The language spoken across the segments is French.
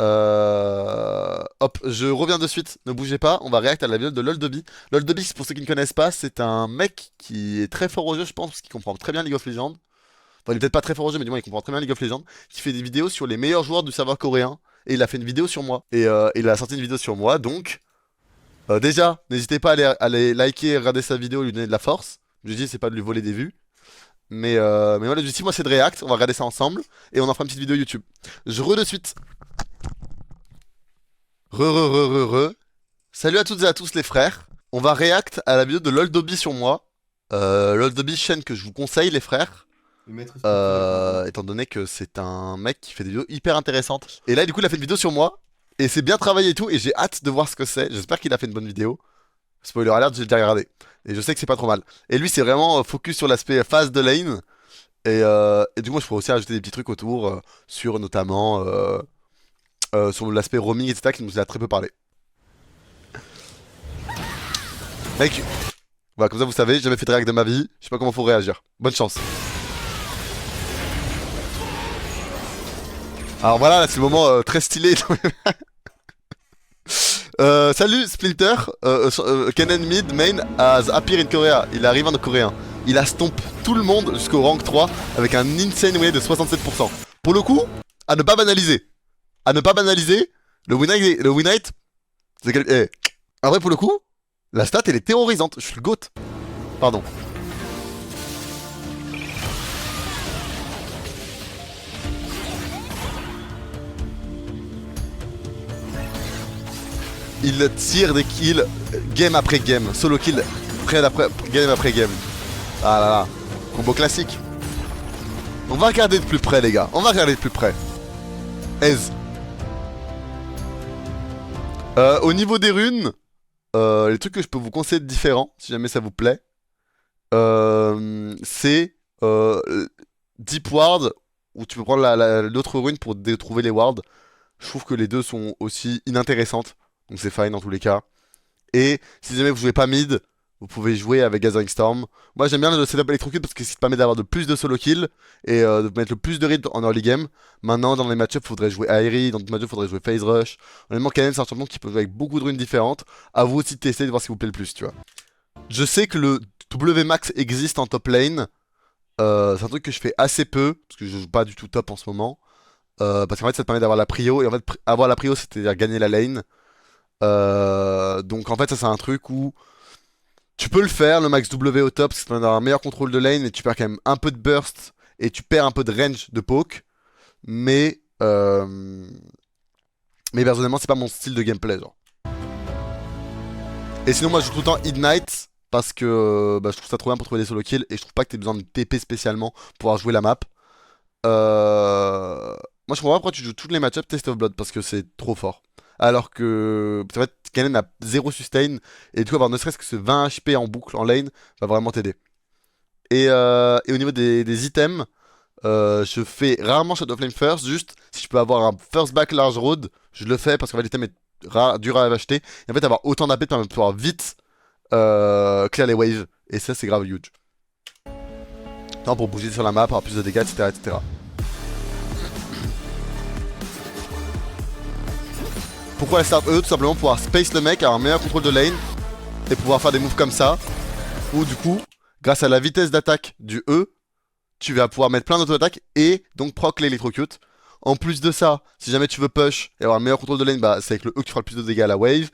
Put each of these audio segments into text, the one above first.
Hop, je reviens de suite, ne bougez pas, on va react à la vidéo de LolDobby. LolDobby, pour ceux qui ne connaissent pas, c'est un mec qui est très fort au jeu, je pense, parce qu'il comprend très bien League of Legends. Enfin, il est peut-être pas très fort au jeu, mais du moins il comprend très bien League of Legends. Qui fait des vidéos sur les meilleurs joueurs du serveur coréen. Et il a fait une vidéo sur moi. Et il a sorti une vidéo sur moi, donc déjà, n'hésitez pas à aller liker, regarder sa vidéo, lui donner de la force. Je dis, c'est pas de lui voler des vues. Mais voilà, je dis, moi c'est de react, on va regarder ça ensemble. Et on en fera une petite vidéo YouTube. Je re de suite. Re re re re re. Salut à toutes et à tous les frères. On va react à la vidéo de LolDobby sur moi. LolDobby, chaîne que je vous conseille les frères. Le maître sculpteur est en Étant donné que c'est un mec qui fait des vidéos hyper intéressantes. Et là du coup il a fait une vidéo sur moi. Et c'est bien travaillé et tout. Et j'ai hâte de voir ce que c'est. J'espère qu'il a fait une bonne vidéo. Spoiler alert, j'ai déjà regardé. Et je sais que c'est pas trop mal. Et lui c'est vraiment focus sur l'aspect phase de lane. Et du coup moi je pourrais aussi rajouter des petits trucs autour. Sur notamment sur l'aspect roaming etc. qui nous a très peu parlé. Mec, voilà, comme ça vous savez, j'ai jamais fait de réact de ma vie, je sais pas comment faut réagir. Bonne chance. Alors voilà, là c'est le moment très stylé. Salut Splinter, Kennen Mid Main has appeared in Korea. Il arrive en coréen. Il a stomp tout le monde jusqu'au rank 3 avec un insane win de 67%. Pour le coup, à ne pas banaliser. À ne pas banaliser, le win rate, c'est en vrai pour le coup, la stat elle est terrorisante. Je suis le GOAT. Pardon. Il tire des kills game après game, solo kill game après game. Ah là là, combo classique. On va regarder de plus près les gars, on va regarder de plus près. Ez. Au niveau des runes, les trucs que je peux vous conseiller de différents, si jamais ça vous plaît, c'est Deep Ward, où tu peux prendre l'autre rune pour trouver les wards. Je trouve que les deux sont aussi inintéressantes. Donc c'est fine dans tous les cas. Et si jamais vous jouez pas mid, vous pouvez jouer avec Gathering Storm. Moi j'aime bien le setup électrocute parce que ça te permet d'avoir de plus de solo kills et de mettre le plus de rythme en early game. Maintenant dans les match-ups, il faudrait jouer Aerie, dans d'autres match-ups, il faudrait jouer Phase Rush. Honnêtement, Kanen c'est un champion qui peut jouer avec beaucoup de runes différentes. À vous aussi de tester, de voir ce qui vous plaît le plus, tu vois. Je sais que le W Max existe en top lane. C'est un truc que je fais assez peu, parce que je joue pas du tout top en ce moment. Parce qu'en fait ça te permet d'avoir la prio, et en fait avoir la prio c'est-à-dire gagner la lane. Donc en fait ça c'est un truc où tu peux le faire, le max W au top, parce que tu as un meilleur contrôle de lane, et tu perds quand même un peu de burst, et tu perds un peu de range de poke, mais personnellement c'est pas mon style de gameplay genre. Et sinon moi je joue tout le temps Ignite, parce que je trouve ça trop bien pour trouver des solo kills, et je trouve pas que t'aies besoin de TP spécialement pour pouvoir jouer la map. Moi je comprends pas pourquoi tu joues toutes les match-ups Test of Blood, parce que c'est trop fort. Alors que en fait, Kanen a 0 sustain, et du coup avoir ne serait-ce que ce 20 HP en boucle en lane va vraiment t'aider. Et au niveau des items, je fais rarement Shadow Flame first, juste si je peux avoir un first back large road, je le fais parce qu'en fait l'item est dur à acheter. Et en fait avoir autant d'AP permet de pouvoir vite clear les waves, et ça c'est grave huge. Tant pour bouger sur la map, avoir plus de dégâts, etc. etc. Pourquoi la start E? Tout simplement pour pouvoir space le mec, avoir un meilleur contrôle de lane et pouvoir faire des moves comme ça. Ou du coup, grâce à la vitesse d'attaque du E, tu vas pouvoir mettre plein d'auto-attaques et donc proc l'électrocute. En plus de ça, si jamais tu veux push et avoir un meilleur contrôle de lane, bah c'est avec le E que tu feras le plus de dégâts à la wave.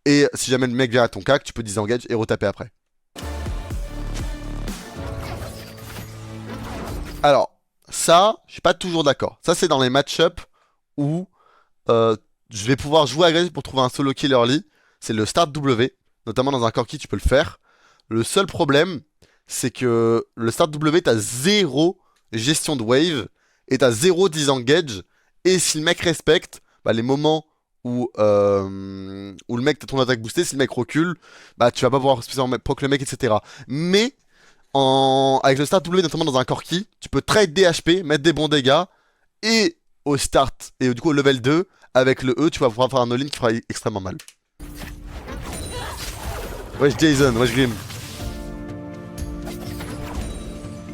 Et si jamais le mec vient à ton cac, tu peux disengage et retaper après. Alors, ça, je suis pas toujours d'accord. Ça, c'est dans les match-ups où je vais pouvoir jouer agressif pour trouver un solo kill early. C'est le start W. Notamment dans un Corki, tu peux le faire. Le seul problème, c'est que le start W, t'as zéro gestion de wave et t'as zéro disengage. Et si le mec respecte, bah, les moments où le mec t'as ton attaque boostée, si le mec recule, bah tu vas pas pouvoir spécialement proc le mec, etc. Mais avec le start W, notamment dans un Corki, tu peux trade des HP, mettre des bons dégâts, et au start, et du coup au level 2, avec le E, tu vas pouvoir faire un all-in qui fera extrêmement mal. Wesh Jason, wesh Grim.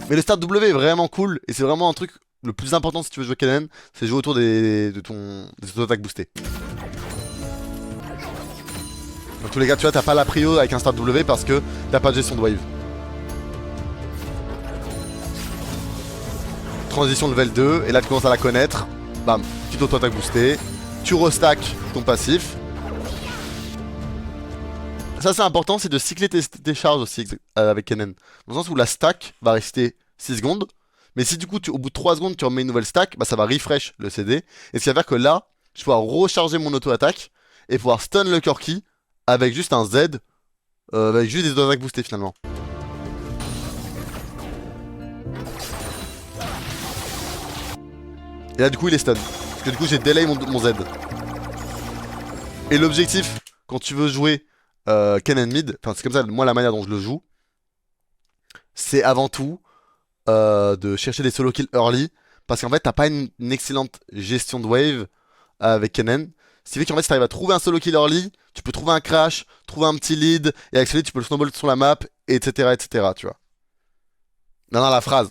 Mais le start W est vraiment cool, et c'est vraiment un truc le plus important si tu veux jouer Kennen, c'est jouer autour des auto-attaques boostées. Dans tous les cas, tu vois, t'as pas la prio avec un start W parce que t'as pas de gestion de wave. Transition level 2, et là tu commences à la connaître. Bam, petite auto-attaque boostée. Tu restack ton passif. Ça c'est important, c'est de cycler tes charges aussi avec Kennen. Dans le sens où la stack va rester 6 secondes. Mais si du coup au bout de 3 secondes tu remets une nouvelle stack, bah ça va refresh le CD. Et ce qui va faire que là, je vais pouvoir recharger mon auto-attaque et pouvoir stun le Corki avec juste un Z, avec juste des auto-attaques boostées finalement. Et là du coup il est stun. Parce que du coup j'ai delay mon Z. Et l'objectif, quand tu veux jouer Kennen mid, enfin c'est comme ça moi la manière dont je le joue, c'est avant tout de chercher des solo kills early. Parce qu'en fait t'as pas une excellente gestion de wave avec Kennen. Ce qui fait qu'en fait si t'arrives à trouver un solo kill early, tu peux trouver un crash, trouver un petit lead, et avec celui tu peux le snowball sur la map, etc. etc. tu vois. Non, non, la phrase.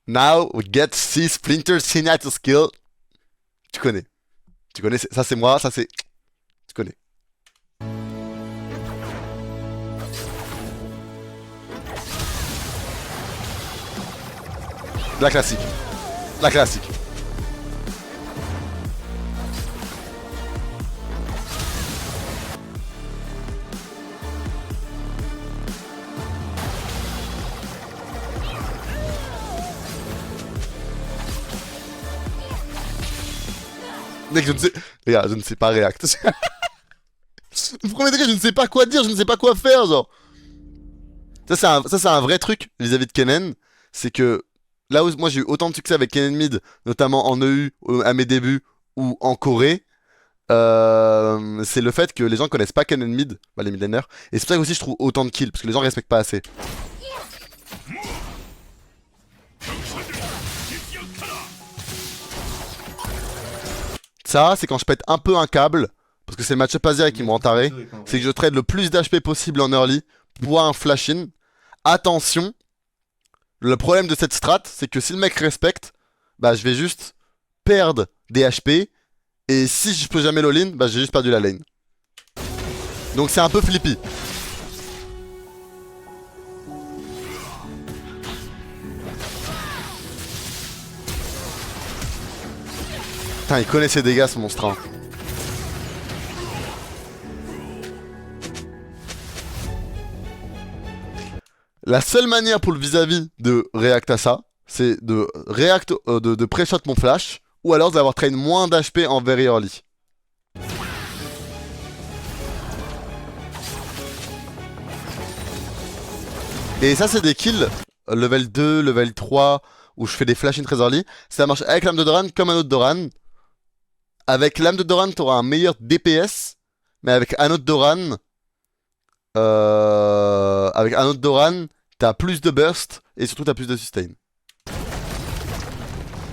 Now we get to see Splinter signature skill. Tu connais. Tu connais, ça c'est moi, ça c'est... Tu connais. La classique. La classique. Mec, je ne sais... Regarde, je ne sais pas react. Le premier degré, je ne sais pas quoi dire, je ne sais pas quoi faire, genre. Ça, c'est un vrai truc vis-à-vis de Kennen. C'est que là où moi j'ai eu autant de succès avec Kennen Mid, notamment en EU à mes débuts ou en Corée, c'est le fait que les gens connaissent pas Kennen Mid, bah, les midlaners. Et c'est pour ça que aussi je trouve autant de kills, parce que les gens respectent pas assez. Ça, c'est quand je pète un peu un câble, parce que c'est le match-up Asia qui m'ont entaré. C'est que je trade le plus d'HP possible en early pour un flash-in. Attention, le problème de cette strat, c'est que si le mec respecte, bah je vais juste perdre des HP. Et si je peux jamais l'all-in, bah j'ai juste perdu la lane. Donc c'est un peu flippy. Putain, il connaît ses dégâts ce monstre. Hein. La seule manière pour le vis-à-vis de react à ça, c'est de react, de pré-shot mon flash, ou alors d'avoir train moins d'HP en very early. Et ça c'est des kills, level 2, level 3, où je fais des flash in très early. Ça marche avec l'âme de Doran comme un autre Doran. Avec l'âme de Doran, t'auras un meilleur DPS, mais avec un autre Doran, t'as plus de burst et surtout t'as plus de sustain.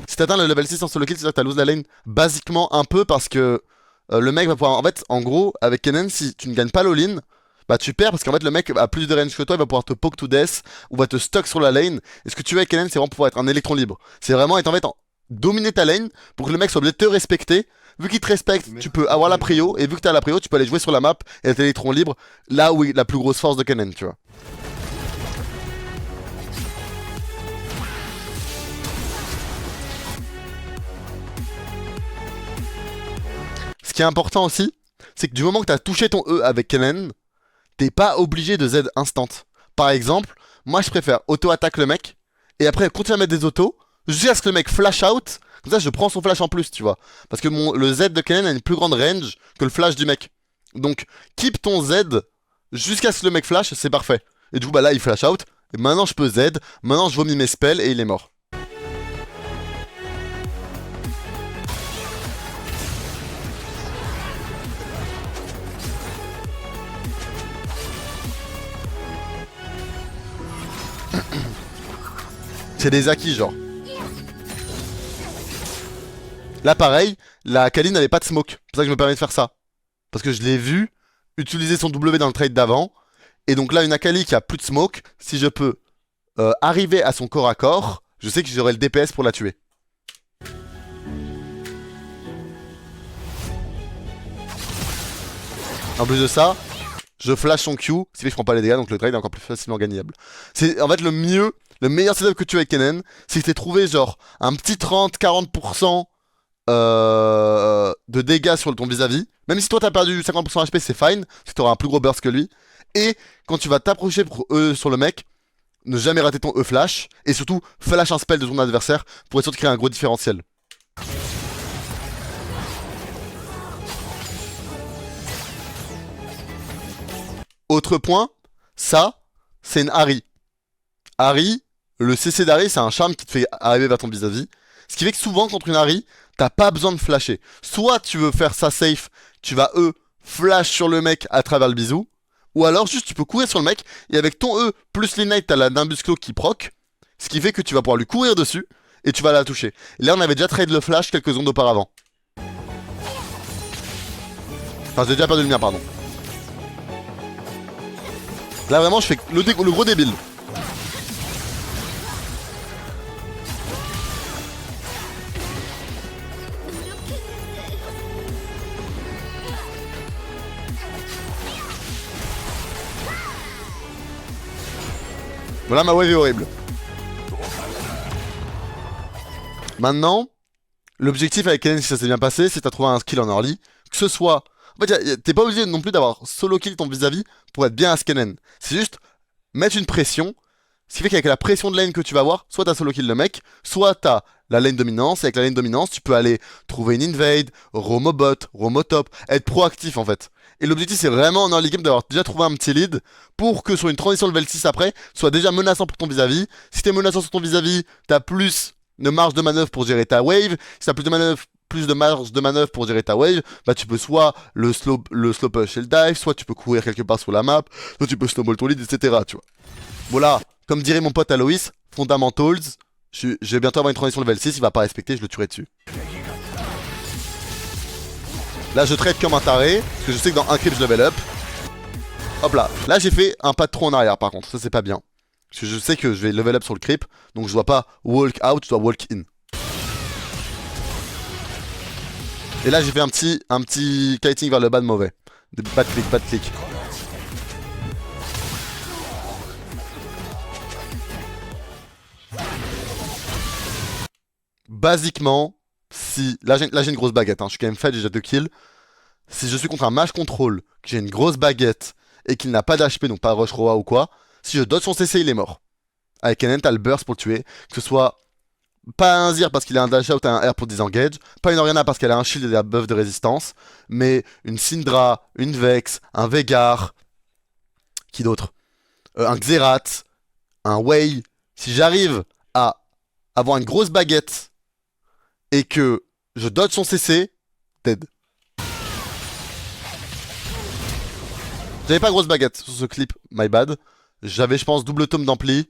Si t'atteins le level 6 en solo kill, c'est-à-dire que t'as lose la lane basiquement un peu parce que le mec va pouvoir. En fait, en gros, avec Kennen, si tu ne gagnes pas l'all-in, bah tu perds parce qu'en fait le mec a plus de range que toi, il va pouvoir te poke to death ou va te stuck sur la lane. Et ce que tu veux avec Kennen, c'est vraiment pouvoir être un électron libre. C'est vraiment être en fait dominer ta lane pour que le mec soit obligé de te respecter. Vu qu'il te respecte, tu peux avoir la prio, et vu que t'as la prio, tu peux aller jouer sur la map et être électron libre, là où est la plus grosse force de Kennen, tu vois. Ce qui est important aussi, c'est que du moment que t'as touché ton E avec Kennen, t'es pas obligé de Z instant. Par exemple, moi je préfère auto-attaque le mec, et après continuer à mettre des autos, jusqu'à ce que le mec flash out. Comme ça, je prends son flash en plus, tu vois. Parce que le Z de Kennen a une plus grande range que le flash du mec. Donc, keep ton Z jusqu'à ce que le mec flash, c'est parfait. Et du coup, bah là, il flash out. Et maintenant, je peux Z. Maintenant, je vomis mes spells et il est mort. C'est des acquis, genre. Là, pareil, la Kali n'avait pas de smoke. C'est pour ça que je me permets de faire ça. Parce que je l'ai vu utiliser son W dans le trade d'avant. Et donc là, une Akali qui a plus de smoke, si je peux arriver à son corps à corps, je sais que j'aurai le DPS pour la tuer. En plus de ça, je flash son Q, ce qui fait que je prends pas les dégâts, donc le trade est encore plus facilement gagnable. C'est en fait le meilleur setup que tu as avec Kennen, c'est que t'es trouvé genre un petit 30-40% de dégâts sur ton vis-à-vis. Même si toi t'as perdu 50% HP, c'est fine, parce que t'auras un plus gros burst que lui. Et quand tu vas t'approcher pour E sur le mec, ne jamais rater ton E flash, et surtout flash un spell de ton adversaire pour être sûr de créer un gros différentiel. Autre point, ça, c'est une Ahri. Ahri, le CC d'Ahri, c'est un charme qui te fait arriver vers ton vis-à-vis. Ce qui fait que souvent, contre une Ahri, t'as pas besoin de flasher. Soit tu veux faire ça safe, tu vas E, flash sur le mec à travers le bisou. Ou alors juste tu peux courir sur le mec, et avec ton E plus l'Ignite, t'as la Nimbus Claw qui proc. Ce qui fait que tu vas pouvoir lui courir dessus, et tu vas la toucher. Et là, on avait déjà trade le flash quelques secondes auparavant. Enfin, j'ai déjà perdu le mien, pardon. Là vraiment je fais le gros débile. Voilà, ma wave est horrible. Maintenant, l'objectif avec Kennen, si ça s'est bien passé, c'est de trouver un skill en early. Que ce soit... En fait, t'es pas obligé non plus d'avoir solo kill ton vis-à-vis pour être bien à Kennen. C'est juste mettre une pression. Ce qui fait qu'avec la pression de lane que tu vas avoir, soit t'as solo kill le mec, soit t'as la lane dominance. Et avec la lane dominance, tu peux aller trouver une invade, roam bot, roam top, être proactif en fait. Et l'objectif c'est vraiment en early game d'avoir déjà trouvé un petit lead pour que sur une transition level 6 après, soit déjà menaçant pour ton vis-à-vis. Si t'es menaçant sur ton vis-à-vis, t'as plus de marge de manœuvre pour gérer ta wave. Si t'as plus de marge de manœuvre pour gérer ta wave, bah tu peux soit le slow push et le dive, soit tu peux courir quelque part sur la map, soit tu peux snowball ton lead, etc. Tu vois. Voilà, comme dirait mon pote Aloïs, fundamentals, je vais bientôt avoir une transition level 6, il va pas respecter, je le tuerai dessus. Là je trade comme un taré, parce que je sais que dans un creep je level up. Hop là, là j'ai fait un pas de trop en arrière par contre, ça c'est pas bien. Parce que je sais que je vais level up sur le creep, donc je dois pas walk out, je dois walk in. Et là j'ai fait un petit kiting vers le bas de mauvais. Bad click. Basiquement, si... Là j'ai une grosse baguette, hein. Je suis quand même fat, j'ai déjà 2 kills. Si je suis contre un mage control, que j'ai une grosse baguette, et qu'il n'a pas d'HP, donc pas rush roa ou quoi, si je dodge son CC, il est mort. Avec Kennen, t'as le burst pour le tuer. Que ce soit pas un Zir parce qu'il a un dash out et un R pour disengage, pas une Orianna parce qu'elle a un shield et des buffs de résistance, mais une Syndra, une Vex, un Veigar, qui d'autre, un Xerath, un Wei. Si j'arrive à avoir une grosse baguette et que je dodge son CC, dead. J'avais pas grosse baguette sur ce clip, my bad. J'avais, je pense, double tome d'ampli,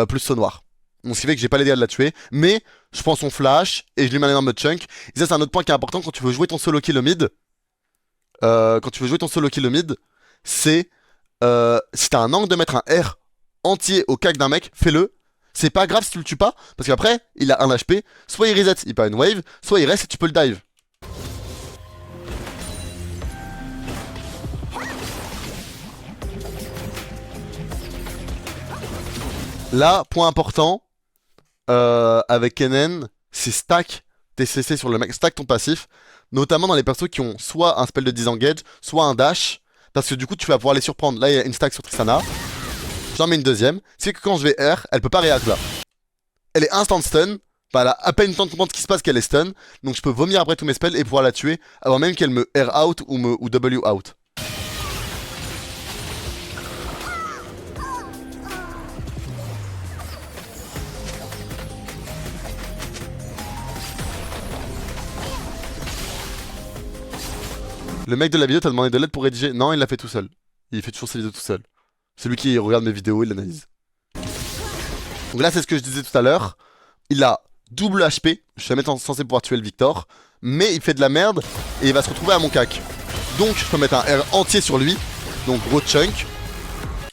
plus saut noir. Donc ce qui fait que j'ai pas les dégâts de la tuer. Mais je prends son flash et je lui mets un énorme chunk. Et ça, c'est un autre point qui est important quand tu veux jouer ton solo kill au mid. C'est si t'as un angle de mettre un R entier au cac d'un mec, fais-le. C'est pas grave si tu le tues pas, parce qu'après, il a un HP. Soit il reset, il perd une wave, soit il reste et tu peux le dive. Là, point important, avec Kennen, c'est stack tes CC sur le mec, stack ton passif, notamment dans les persos qui ont soit un spell de disengage, soit un dash, parce que du coup tu vas pouvoir les surprendre. Là il y a une stack sur Tristana, j'en mets une deuxième, c'est que quand je vais R, elle peut pas react là. Elle est instant stun, bah, elle a à peine le temps de comprendre ce qui se passe qu'elle est stun, donc je peux vomir après tous mes spells et pouvoir la tuer, avant même qu'elle me R out ou W out. Le mec de la vidéo t'a demandé de l'aide pour rédiger? Non, il l'a fait tout seul. Il fait toujours ses vidéos tout seul. C'est lui qui regarde mes vidéos, il l'analyse. Donc là, c'est ce que je disais tout à l'heure. Il a double HP. Je suis jamais censé pouvoir tuer le Victor. Mais il fait de la merde et il va se retrouver à mon cac. Donc, je peux mettre un R entier sur lui. Donc, gros chunk.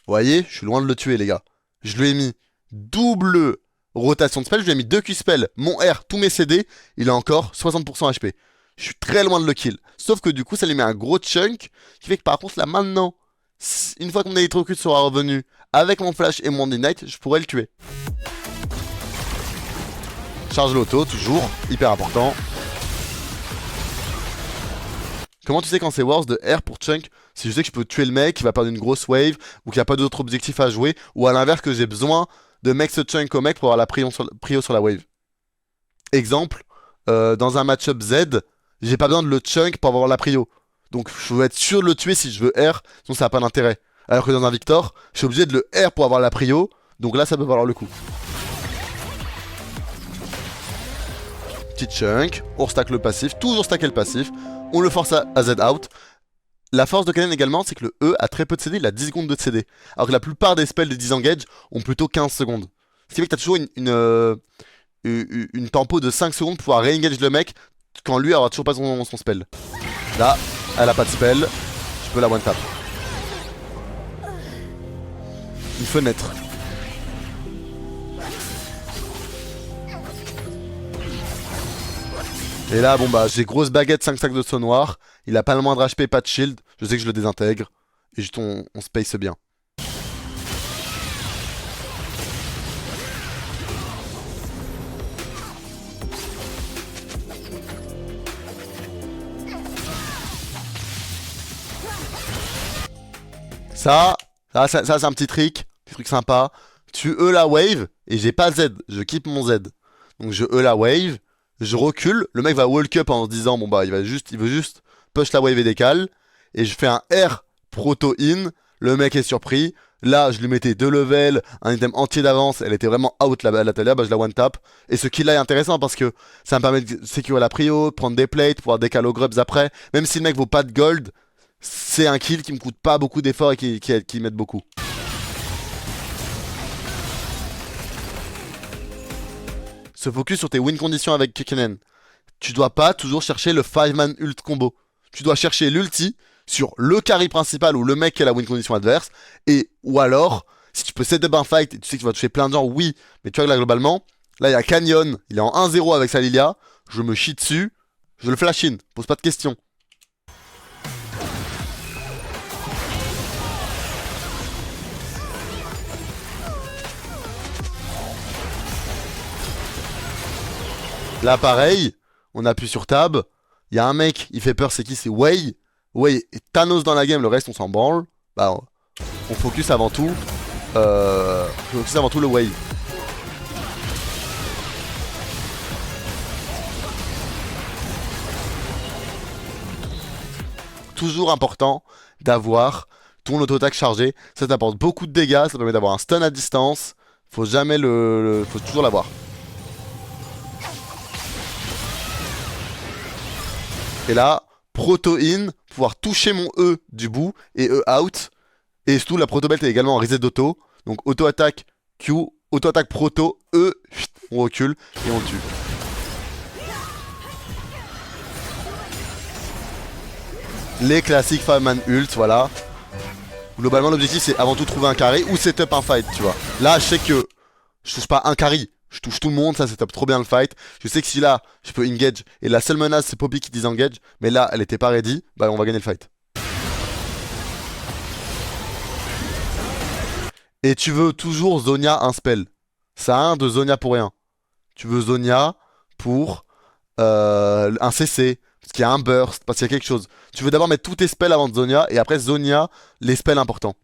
Vous voyez, je suis loin de le tuer, les gars. Je lui ai mis double rotation de spell, je lui ai mis 2 Q-spell, mon R, tous mes CD, il a encore 60% HP. Je suis très loin de le kill. Sauf que du coup, ça lui met un gros chunk qui fait que par contre, là maintenant, une fois que mon électrocute sera revenu avec mon flash et mon ignite, je pourrais le tuer. Charge l'auto, toujours, hyper important. Comment tu sais quand c'est worse de R pour chunk? Si je sais que je peux tuer le mec, qui va perdre une grosse wave, ou qu'il n'y a pas d'autres objectifs à jouer, ou à l'inverse que j'ai besoin de make ce chunk au mec pour avoir la prio sur la wave. Exemple, dans un match-up Z, j'ai pas besoin de le chunk pour avoir la prio. Donc je veux être sûr de le tuer si je veux R, sinon ça n'a pas d'intérêt. Alors que dans un Victor, je suis obligé de le R pour avoir la prio, donc là ça peut valoir le coup. Petit chunk, on stack le passif, toujours stacker le passif, on le force à Z out. La force de Kennen également, c'est que le E a très peu de CD, il a 10 secondes de CD. Alors que la plupart des spells de disengage ont plutôt 15 secondes. Ce qui fait que t'as toujours une tempo de 5 secondes pour pouvoir re-engage le mec quand lui aura toujours pas son spell. Là, elle a pas de spell, je peux la one tap. Une fenêtre. Et là, bon bah, j'ai grosse baguette, 5 stacks de saut noir. Il a pas le moindre HP, pas de shield. Je sais que je le désintègre. Et juste on space bien. Ça c'est un petit trick. Petit truc sympa. Tu E la wave et j'ai pas Z. Je keep mon Z. Donc je E la wave. Je recule, le mec va walk up en se disant bon bah il veut juste push la wave et décale. Et je fais un R proto in, le mec est surpris. Là je lui mettais 2 levels, un item entier d'avance, elle était vraiment out la Talia, bah je la one tap. Et ce kill là est intéressant parce que ça me permet de sécuriser la prio, de prendre des plates, pouvoir décaler aux grubs après. Même si le mec vaut pas de gold, c'est un kill qui me coûte pas beaucoup d'efforts et qui m'aide beaucoup. Se focus sur tes win conditions avec Kennen. Tu dois pas toujours chercher le 5-man ult combo. Tu dois chercher l'ulti sur le carry principal ou le mec qui a la win condition adverse. Et ou alors, si tu peux setup un fight et tu sais que tu vas toucher plein de gens, oui. Mais tu vois que là globalement, là il y a Canyon, il est en 1-0 avec sa Lilia. Je me chie dessus, je le flash in, pose pas de questions. Là pareil, on appuie sur tab. Il y a un mec, il fait peur, c'est qui? C'est Wei. Wei et Thanos dans la game, le reste on s'en branle. Bah on focus avant tout. Le Wei. Toujours important d'avoir ton auto-attaque chargé. Ça t'apporte beaucoup de dégâts, ça permet d'avoir un stun à distance. Faut jamais faut toujours l'avoir. Et là, proto in, pouvoir toucher mon E du bout et E out. Et surtout, la proto belt est également en reset d'auto. Donc auto-attaque Q, auto-attaque proto, E, on recule et on le tue. Les classiques 5-man ult, voilà. Globalement, l'objectif c'est avant tout trouver un carry ou setup un fight, tu vois. Là, je sais que je touche pas un carry. Je touche tout le monde, ça setup trop bien le fight. Je sais que si là, je peux engage. Et la seule menace, c'est Poppy qui disengage. Mais là, elle était pas ready. Bah, on va gagner le fight. Et tu veux toujours Zonia un spell. Ça a un de Zonia pour rien. Tu veux Zonia pour un CC. Parce qu'il y a un burst, parce qu'il y a quelque chose. Tu veux d'abord mettre tous tes spells avant de Zonia. Et après Zonia, les spells importants.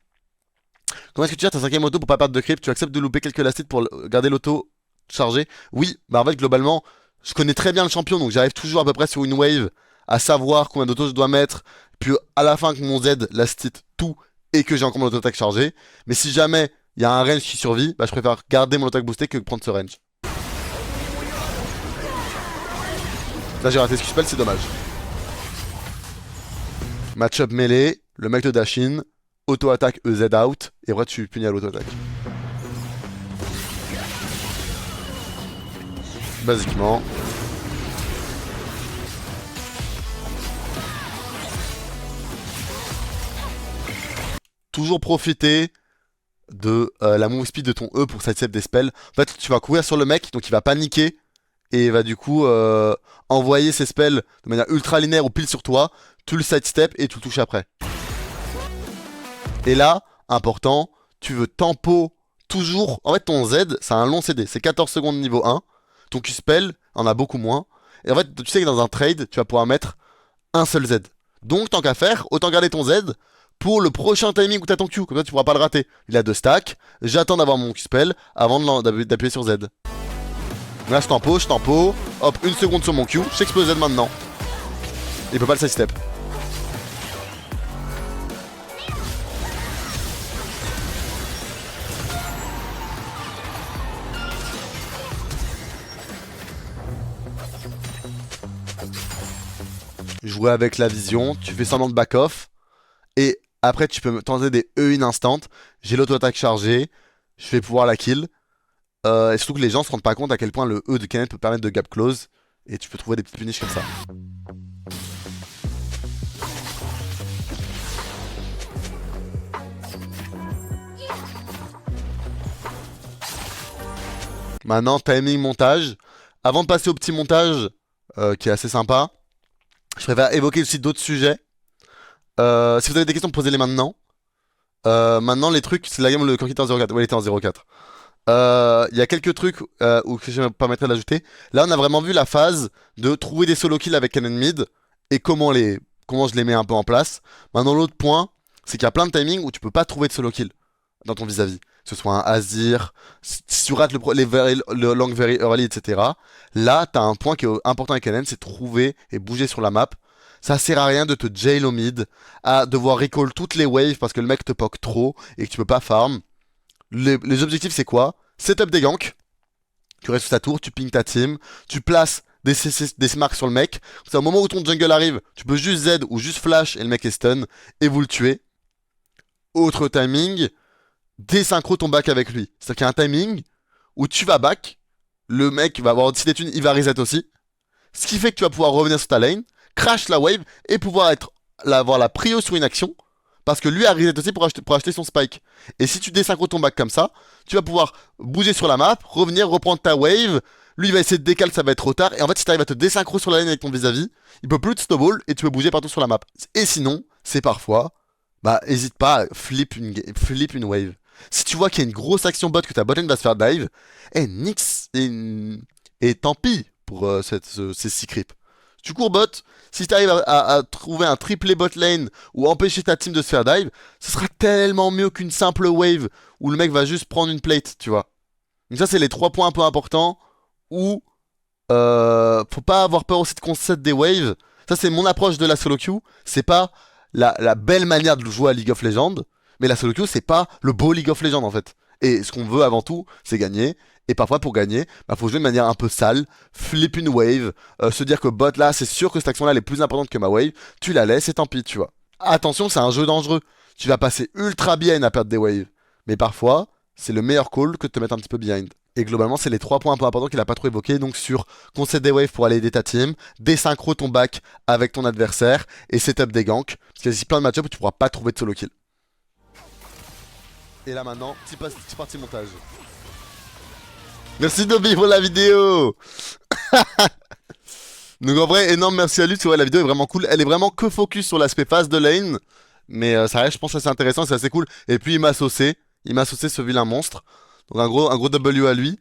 Comment est-ce que tu gères ta 5ème auto pour pas perdre de creep? Tu acceptes de louper quelques lastites pour garder l'auto chargée? Oui, bah en fait globalement, je connais très bien le champion, donc j'arrive toujours à peu près sur une wave à savoir combien d'auto je dois mettre. Puis à la fin que mon Z lastite tout et que j'ai encore mon auto-attaque chargée. Mais si jamais il y a un range qui survit, bah je préfère garder mon auto-attaque boosté que prendre ce range. Là j'ai raté ce spell, c'est dommage. Match-up mêlée, le mec de dash in, auto-attaque EZ out, et après tu punis à l'auto-attaque. Basiquement. Toujours profiter de la move speed de ton E pour sidestep des spells. En fait, tu vas courir sur le mec, donc il va paniquer et il va du coup envoyer ses spells de manière ultra linéaire ou pile sur toi. Tu le sidestep et tu le touches après. Et là, important, tu veux tempo toujours. En fait, ton Z, c'est un long CD, c'est 14 secondes niveau 1. Ton Q-spell en a beaucoup moins. Et en fait, tu sais que dans un trade, tu vas pouvoir mettre un seul Z. Donc, tant qu'à faire, autant garder ton Z pour le prochain timing où t'as ton Q. Comme ça, tu pourras pas le rater. Il a 2 stacks. J'attends d'avoir mon Q-spell avant d'appuyer sur Z. Là, je tempo. Hop, 1 seconde sur mon Q. J'explose Z maintenant. Il peut pas le sidestep. Jouer avec la vision, tu fais semblant de back-off, et après tu peux tenter des E1 instant. J'ai l'auto-attaque chargée, je vais pouvoir la kill. Et surtout que les gens se rendent pas compte à quel point le E de Kenneth peut permettre de gap close, et tu peux trouver des petites finishes comme ça. Maintenant, timing montage. Avant de passer au petit montage, qui est assez sympa, je préfère évoquer aussi d'autres sujets. Si vous avez des questions, posez-les maintenant. Maintenant, les trucs, c'est la game où le corps était en 0,4. Ouais, il était en 0,4. Il y a quelques trucs où je me permettrai d'ajouter. Là, on a vraiment vu la phase de trouver des solo kills avec Cannon Mid et comment je les mets un peu en place. Maintenant, l'autre point, c'est qu'il y a plein de timings où tu peux pas trouver de solo kill dans ton vis-à-vis. Que ce soit un Azir, si tu rates le long very early, etc. Là, t'as un point qui est important avec Cannon, c'est trouver et bouger sur la map. Ça sert à rien de te jail au mid, à devoir recall toutes les waves parce que le mec te poke trop et que tu peux pas farm. Les objectifs, c'est quoi? Setup des ganks. Tu restes sur ta tour, tu ping ta team, tu places des smarks sur le mec. C'est au moment où ton jungle arrive, tu peux juste Z ou juste flash et le mec est stun et vous le tuez. Autre timing, désynchro ton back avec lui. C'est-à-dire qu'il y a un timing où tu vas back, le mec va avoir aussi des thunes, il va reset aussi. Ce qui fait que tu vas pouvoir revenir sur ta lane, crash la wave et pouvoir avoir la prio sur une action. Parce que lui a reset aussi pour acheter son spike. Et si tu désynchro ton back comme ça, tu vas pouvoir bouger sur la map, revenir, reprendre ta wave. Lui il va essayer de décaler, ça va être trop tard. Et en fait, si tu arrives à te désynchro sur la lane avec ton vis-à-vis, il peut plus te snowball et tu peux bouger partout sur la map. Et sinon, c'est parfois, bah, hésite pas, flip une wave. Si tu vois qu'il y a une grosse action bot que ta botlane va se faire dive, nix, et tant pis pour ces 6 creeps. Tu cours bot, si tu arrives à trouver un triplé bot lane ou empêcher ta team de se faire dive, ce sera tellement mieux qu'une simple wave où le mec va juste prendre une plate, tu vois. Donc ça, c'est les 3 points un peu importants où faut pas avoir peur aussi de concept des waves. Ça, c'est mon approche de la solo queue. C'est pas la belle manière de jouer à League of Legends, mais la solo queue, c'est pas le beau League of Legends en fait. Et ce qu'on veut avant tout, c'est gagner. Et parfois, pour gagner, bah, faut jouer de manière un peu sale, flip une wave, se dire que bot là, c'est sûr que cette action là elle est plus importante que ma wave, tu la laisses et tant pis, tu vois. Attention, c'est un jeu dangereux. Tu vas passer ultra bien à perdre des waves. Mais parfois, c'est le meilleur call que de te mettre un petit peu behind. Et globalement, c'est les 3 points un peu importants qu'il a pas trop évoqués. Donc sur concède des waves pour aller aider ta team, désynchro ton back avec ton adversaire et setup des ganks. Parce qu'il y a ici plein de match-ups où tu pourras pas trouver de solo kill. Et là maintenant, petit parti montage. Merci Dobby pour la vidéo. Donc en vrai, énorme merci à lui, tu vois, la vidéo est vraiment cool. Elle est vraiment que focus sur l'aspect phase de lane. Mais ça reste, je pense, assez intéressant, c'est assez cool. Et puis il m'a saucé ce vilain monstre. Donc un gros W à lui.